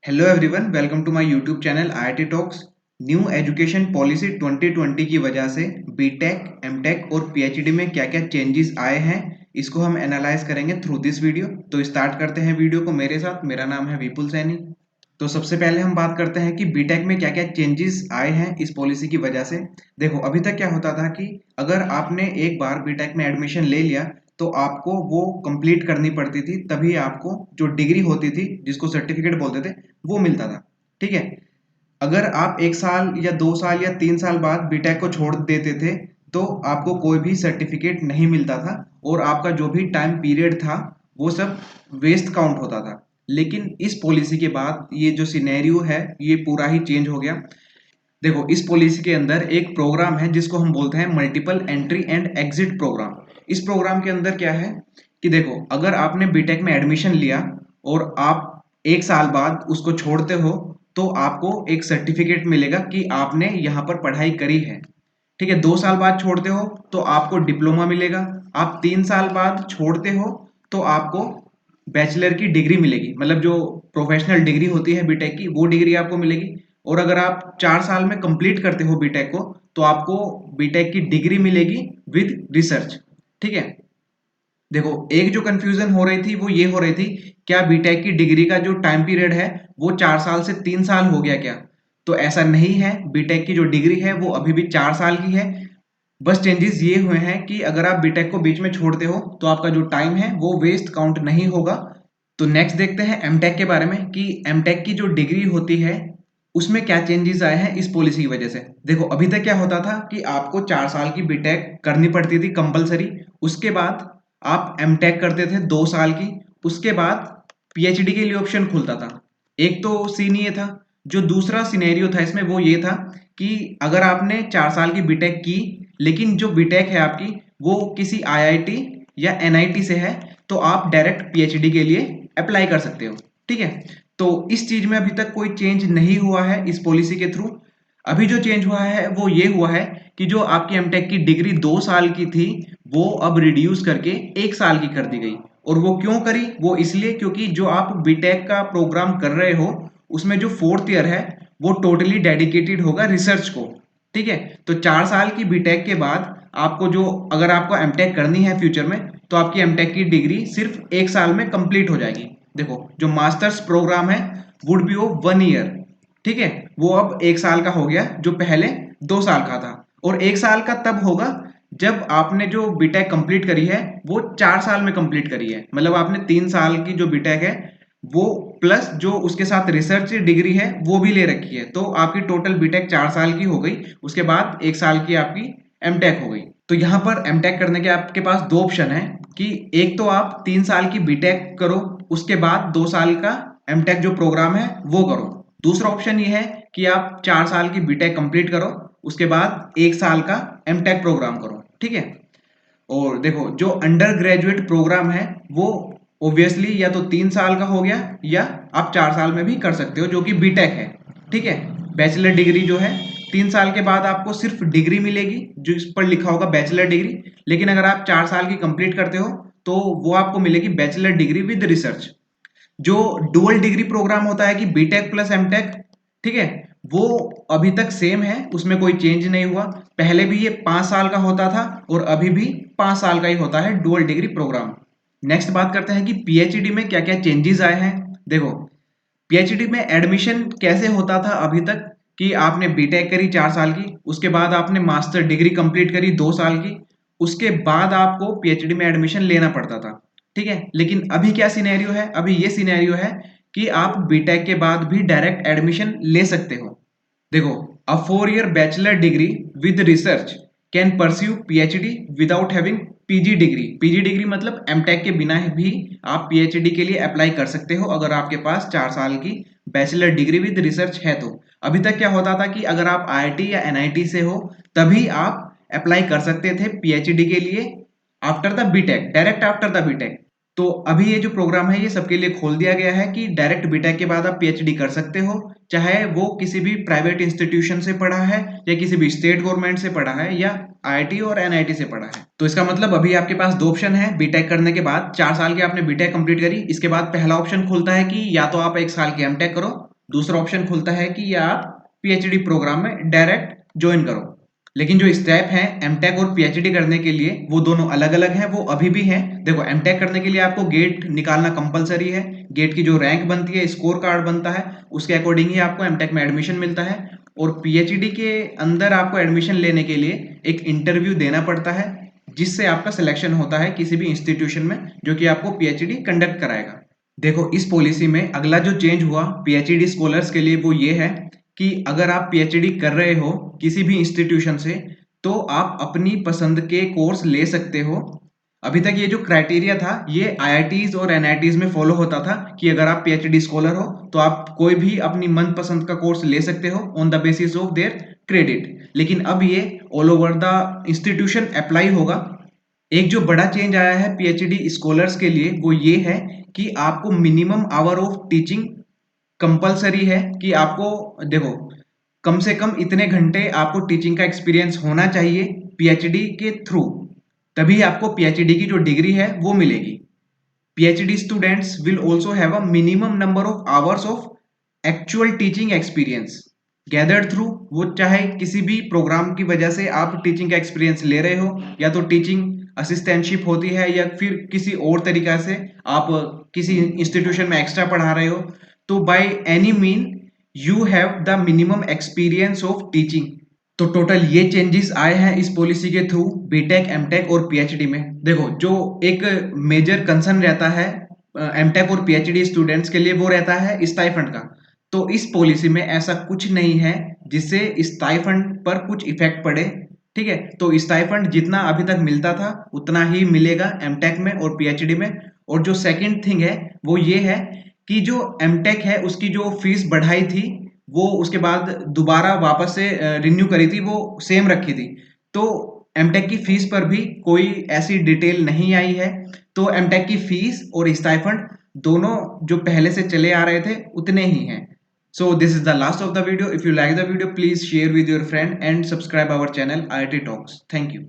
Hello everyone, welcome to my YouTube channel IIT Talks. New education policy 2020 की वजह से BTech, MTech और PhD में क्या क्या चेंजेस आए हैं, इसको हम एनालाइज करेंगे थ्रू दिस वीडियो। तो स्टार्ट करते हैं वीडियो को मेरे साथ। मेरा नाम है विपुल सैनी। तो सबसे पहले हम बात करते हैं कि बीटेक में क्या क्या चेंजेस आए हैं इस पॉलिसी की वजह से। देखो, अभी तक क्या होता था कि अगर आपने एक बार बीटेक में एडमिशन ले लिया तो आपको वो कंप्लीट करनी पड़ती थी, तभी आपको जो डिग्री होती थी जिसको सर्टिफिकेट बोलते थे वो मिलता था। ठीक है। अगर आप 1 साल या 2 साल या 3 साल बाद बीटेक को छोड़ देते थे तो आपको कोई भी सर्टिफिकेट नहीं मिलता था और आपका जो भी टाइम पीरियड था वो सब वेस्ट काउंट होता था। लेकिन इस पॉलिसी के बाद ये जो सिनेरियो है ये पूरा ही चेंज हो गया। देखो, इस पॉलिसी के अंदर एक प्रोग्राम है जिसको हम बोलते हैं multiple entry and exit programme. इस प्रोग्राम के अंदर क्या है कि देखो, अगर आपने बीटेक में एडमिशन लिया और आप 1 साल बाद उसको छोड़ते हो तो आपको एक सर्टिफिकेट मिलेगा कि आपने यहाँ पर पढ़ाई करी है। ठीक है। 2 साल बाद छोड़ते हो तो आपको डिप्लोमा मिलेगा। आप 3 साल बाद छोड़ते हो तो आपको बैचलर की डिग्री मिलेगी, मतलब जो प्रोफेशनल डिग्री होती है बीटेक की वो डिग्री आपको मिलेगी। और अगर आप 4 साल में कंप्लीट करते हो बीटेक को तो आपको बीटेक की डिग्री मिलेगी विद रिसर्च। ठीक है। देखो, एक जो कंफ्यूजन हो रही थी वो ये हो रही थी, क्या बीटेक की डिग्री का जो टाइम पीरियड है वो 4 साल से 3 साल हो गया क्या? तो ऐसा नहीं है। बीटेक की जो डिग्री है वो अभी भी 4 साल की है। बस चेंजेस ये हुए हैं कि अगर आप बीटेक को बीच में छोड़ते हो तो आपका जो टाइम है वो वेस्ट काउंट नहीं होगा। तो नेक्स्ट देखते हैं एमटेक के बारे में कि एमटेक की जो डिग्री होती है उसमें क्या चेंजेस आए हैं इस पॉलिसी की वजह से। देखो, अभी तक क्या होता था कि आपको 4 साल की बीटेक करनी पड़ती थी कंपलसरी। उसके बाद आप एमटेक करते थे 2 साल की। उसके बाद पीएचडी के लिए ऑप्शन खुलता था। एक तो सीन ये था। जो दूसरा सिनेरियो था इसमें वो ये था कि अगर आपने 4 साल की बीटेक की लेकिन जो बीटेक है आपकी वो किसी आईआईटी या एनआईटी से है तो आप डायरेक्ट पीएचडी के लिए अप्लाई कर सकते हो। ठीक है। तो इस चीज में अभी तक कोई चेंज नहीं हुआ है इस पॉलिसी के थ्रू। अभी जो चेंज हुआ है वो ये हुआ है कि जो आपकी एमटेक की डिग्री 2 साल की थी वो अब रिड्यूस करके 1 साल की कर दी गई। और वो क्यों करी? वो इसलिए क्योंकि जो आप बीटेक का प्रोग्राम कर रहे हो उसमें जो 4th ईयर है वो टोटली डेडिकेटेड होगा रिसर्च को। ठीक है। तो 4 साल की बीटेक के बाद आपको जो, अगर आपको एमटेक करनी है फ्यूचर में तो आपकी एमटेक की डिग्री सिर्फ 1 साल में कंप्लीट हो जाएगी। देखो, जो मास्टर्स प्रोग्राम है वुड बी ऑफ 1 ईयर। ठीक है। वो अब 1 साल का हो गया जो पहले 2 साल का था। और 1 साल का तब होगा जब आपने जो बीटेक कंप्लीट करी है वो 4 साल में कंप्लीट करी है, मतलब आपने 3 साल की जो बीटेक है वो प्लस जो उसके साथ रिसर्च डिग्री है वो भी ले रखी है, तो आपकी टोटल बीटेक 4 साल की हो गई। उसके बाद 1 साल की आपकी एमटेक हो गई। तो यहाँ पर एमटेक करने के आपके पास दो ऑप्शन है कि एक तो आप 3 साल की बीटेक करो, उसके बाद 2 साल का एमटेक जो प्रोग्राम है वो करो। दूसरा ऑप्शन ये है कि आप 4 साल की बीटेक कंप्लीट करो, उसके बाद 1 साल का एमटेक प्रोग्राम करो। ठीक है। और देखो, जो अंडर ग्रेजुएट प्रोग्राम है वो ऑब्वियसली या तो 3 साल का हो गया या आप 4 साल में भी कर सकते हो जो कि बीटेक है। ठीक है। बैचलर डिग्री जो है 3 साल के बाद आपको सिर्फ डिग्री मिलेगी जो इस पर लिखा होगा बैचलर डिग्री। लेकिन अगर आप 4 साल की कंप्लीट करते हो तो वो आपको मिलेगी बैचलर डिग्री विद रिसर्च। जो डुअल डिग्री प्रोग्राम होता है कि बीटेक प्लस एमटेक, ठीक है, वो अभी तक सेम है, उसमें कोई चेंज नहीं हुआ। पहले भी ये 5 साल का होता था और अभी भी 5 साल का ही होता है डुअल डिग्री प्रोग्राम। नेक्स्ट बात करते हैं कि पीएचडी में क्या क्या चेंजेस आए हैं। देखो, पीएचडी में एडमिशन कैसे होता था अभी तक कि आपने बीटेक करी 4 साल की, उसके बाद आपने मास्टर डिग्री कंप्लीट करी 2 साल की, उसके बाद आपको पीएचडी में एडमिशन लेना पड़ता था। ठीक है। लेकिन अभी क्या सिनेरियो है? अभी ये सिनेरियो है कि आप बीटेक के बाद भी डायरेक्ट एडमिशन ले सकते हो। देखो, अ 4 year bachelor degree with research can pursue PhD without having PG degree. PG degree मतलब एमटेक के बिना भी आप पीएचडी के लिए अप्लाई कर सकते हो अगर आपके पास 4 साल की बैचलर डिग्री विद रिसर्च है तो। अभी तक क्या होता था कि अगर आप आईआईटी या एनआईटी से हो तभी आप अप्लाई कर सकते थे पीएचडी के लिए after the BTech, direct after the BTech. तो अभी ये जो प्रोग्राम है ये सबके लिए खोल दिया गया है कि डायरेक्ट बीटेक के बाद आप पीएचडी कर सकते हो, चाहे वो किसी भी प्राइवेट इंस्टीट्यूशन से पढ़ा है या किसी भी स्टेट गवर्नमेंट से पढ़ा है या आईआईटी और एनआईटी से पढ़ा है। तो इसका मतलब अभी आपके पास दो ऑप्शन है। बीटेक करने के बाद 4 साल की आपने बीटेक कंप्लीट करी, इसके बाद पहला ऑप्शन खुलता है कि या तो आप 1 साल की एमटेक करो दूसरा ऑप्शन खुलता है कि या आप पीएचडी प्रोग्राम में डायरेक्ट ज्वाइन करो। लेकिन जो स्टेप है एमटेक और पीएचडी करने के लिए वो दोनों अलग अलग हैं, वो अभी भी हैं। देखो एमटेक करने के लिए आपको गेट निकालना कंपलसरी है। गेट की जो रैंक बनती है, स्कोर कार्ड बनता है, उसके अकॉर्डिंग ही आपको एमटेक में एडमिशन मिलता है। और पीएचडी के अंदर आपको एडमिशन लेने के लिए एक इंटरव्यू देना पड़ता है, जिससे आपका सिलेक्शन होता है किसी भी इंस्टीट्यूशन में जो कि आपको पीएचडी कंडक्ट कराएगा। देखो इस पॉलिसी में अगला जो चेंज हुआ पीएचडी स्कॉलर्स के लिए वो ये है कि अगर आप पीएचडी कर रहे हो किसी भी इंस्टीट्यूशन से तो आप अपनी पसंद के कोर्स ले सकते हो। अभी तक ये जो क्राइटेरिया था ये आईआईटीज और एनआईटीज में फॉलो होता था कि अगर आप पीएचडी स्कॉलर हो तो आप कोई भी अपनी मनपसंद का कोर्स ले सकते हो on the basis of their credit. लेकिन अब ये all over the institution apply होगा। एक जो बड़ा चेंज आया है पीएचडी स्कॉलर्स के लिए वो ये है कि आपको minimum hour of teaching compulsory है कि आपको देखो कम से कम इतने घंटे आपको टीचिंग का एक्सपीरियंस होना चाहिए पीएचडी के थ्रू, तभी आपको पीएचडी की जो डिग्री है वो मिलेगी। PhD students will also have a minimum number of hours of actual teaching experience gathered through, वो चाहे किसी भी प्रोग्राम की वजह से आप टीचिंग का एक्सपीरियंस ले रहे हो या तो टीचिंग असिस्टेंटशिप होती है या फिर किसी और तरीका से आप किसी इंस्टीट्यूशन में एक्स्ट्रा पढ़ा रहे हो, तो by any mean you have the minimum experience of teaching. तो टोटल ये चेंजेस आए हैं इस पॉलिसी के थ्रू बीटेक एमटेक और पीएचडी में। देखो जो एक मेजर कंसर्न रहता है एमटेक और पीएचडी स्टूडेंट्स के लिए वो रहता है स्टाइफंड का। तो इस पॉलिसी में ऐसा कुछ नहीं है जिससे स्टाइफंड पर कुछ इफेक्ट पड़े। ठीक है, तो स्टाइफंड जितना अभी तक मिलता था उतना ही मिलेगा एमटेक में और पीएचडी में। और जो सेकंड थिंग है वो ये है कि जो एमटेक है उसकी जो फीस बढ़ाई थी वो उसके बाद दोबारा वापस से रिन्यू करी थी, वो सेम रखी थी। तो एमटेक की फीस पर भी कोई ऐसी डिटेल नहीं आई है। तो एमटेक की फीस और स्टाइफंड दोनों जो पहले से चले आ रहे थे उतने ही हैं। So this is the last of the video. If you like the video please share with your friend and subscribe our channel IIT Talks। Thank you.